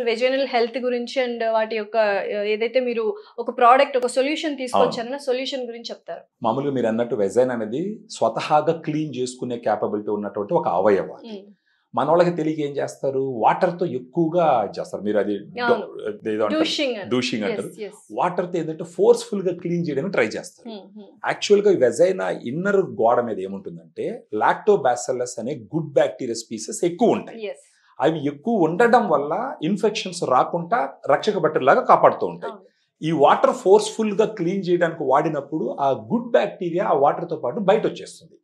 Vaginal health గురించి and వాటి యొక్క ఏదైతే మీరు ఒక ప్రోడక్ట్ ఒక సొల్యూషన్ తీసుకొచ్చారన్న సొల్యూషన్ గురించి చెప్తారు. మామూలుగా మీరు అన్నట్టు వెజైన్ అనేది స్వతహాగా క్లీన్ చేసుకునే క్యాపబిలిటీ ఉన్నటువంటి ఒక అవయవం. మన వాళ్ళకి తెలియక ఏం చేస్తారు, వాటర్ తో ఎక్కువగా చేస్తారు. మీరు అది డూషింగ్ అంటారు. వాటర్ తో ఏంటంటే ఫోర్స్ఫుల్ గా క్లీన్ చేయడానికి ట్రై చేస్తారు. యాక్చువల్ గా వెజైనా ఇన్నర్ గోడ మీద ఏముంటుందంటే లాక్టోబాసిల్లస్ అనే గుడ్ బ్యాక్టీరియా స్పీసెస్ ఎక్కువ ఉంటాయి. అవి ఎక్కువ ఉండడం వల్ల ఇన్ఫెక్షన్స్ రాకుండా రక్షక బట్టలాగా కాపాడుతూ ఉంటాయి. ఈ వాటర్ ఫోర్స్ఫుల్ గా క్లీన్ చేయడానికి వాడినప్పుడు ఆ గుడ్ బ్యాక్టీరియా ఆ వాటర్ తో పాటు బయట వచ్చేస్తుంది.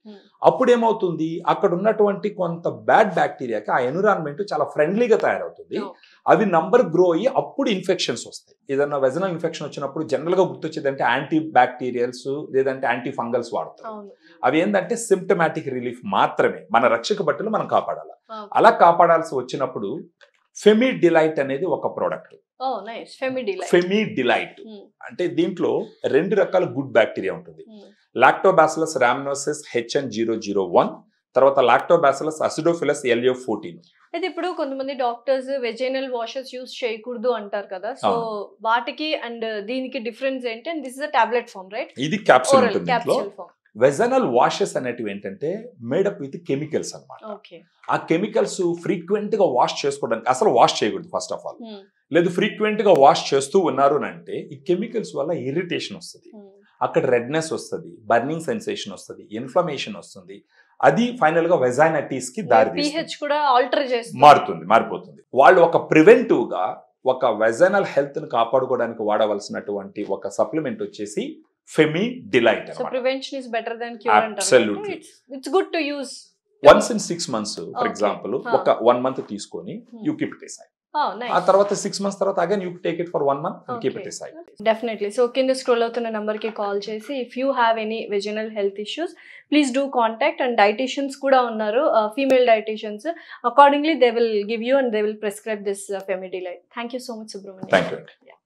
అప్పుడు ఏమవుతుంది, అక్కడ ఉన్నటువంటి కొంత బ్యాడ్ బ్యాక్టీరియాకి ఆ ఎన్విరాన్మెంట్ చాలా ఫ్రెండ్లీగా తయారవుతుంది. అవి నంబర్ గ్రో అయ్యి అప్పుడు ఇన్ఫెక్షన్స్ వస్తాయి. ఏదన్నా వెజనల్ ఇన్ఫెక్షన్ వచ్చినప్పుడు జనరల్ గా గుర్తొచ్చేది అంటే యాంటీ బ్యాక్టీరియల్స్ లేదంటే యాంటీ ఫంగల్స్ వాడతారు. అవి ఏంటంటే సిమ్టమాటిక్ రిలీఫ్ మాత్రమే, మన రక్షక బట్టలు మనం కాపాడాలి. అలా కాపాడాల్సి వచ్చినప్పుడు ఫెమిడిలైట్ అనేది ఒక ప్రోడక్ట్. ఫెమిడిలైట్ అంటే దీంట్లో 2 రకాల గుడ్ బ్యాక్టీరియా ఉంటుంది. లాక్టోబాసిల్లస్ రామినోసిస్ HN001, తర్వాత లాక్టోబాసిల్లస్ అసిడోఫిలస్ LA14. అయితే ఇప్పుడు కొంతమంది డాక్టర్స్ వెజైనల్ వాషెస్ యూస్ చేయకూడదు అంటారు కదా, సో వాటికి అండ్ దీనికి డిఫరెన్స్ ఏంటి? And this is a tablet form, right? ఇది క్యాప్సూల్ ఉంటుంది. వెజనల్ వాషెస్ అనేటివి ఏంటంటే మేడప్ విత్ కెమికల్స్ అన్నమాట. ఆ కెమికల్స్ ఫ్రీక్వెంట్ గా వాష్ చేసుకోవడానికి అసలు వాష్ చేయకూడదు ఫస్ట్ ఆఫ్ ఆల్. లేదు ఫ్రీక్వెంట్ గా వాష్ చేస్తూ ఉన్నారు అంటే ఈ కెమికల్స్ వల్ల ఇరిటేషన్ వస్తుంది, అక్కడ రెడ్నెస్ వస్తుంది, బర్నింగ్ సెన్సేషన్ వస్తుంది, ఇన్ఫ్లమేషన్ వస్తుంది. అది ఫైనల్ గా వెజైనటిస్ కి మారిపోతుంది. వాళ్ళు ఒక ప్రివెంటివ్ గా ఒక వెజైనల్ హెల్త్ ని కాపాడుకోవడానికి వాడవలసినటువంటి ఒక సప్లిమెంట్ వచ్చేసి ఫెమిడిలైట్. So prevention is better than cure. Absolutely. It's good to use once in 6 months, for example, ఒక 1 month తీసుకొని you keep it aside. Nice. ఆ తర్వాత 6 months తర్వాత again you take it for 1 month and keep it aside. Definitely. So కింద scroll అవుతున్న number కి call చేసి if you have any vaginal health issues please do contact. And dietitians కూడా ఉన్నారు, female dietitians. Accordingly they will give you and they will prescribe this Femidilite. Thank you so much, Subramanian. Thank you.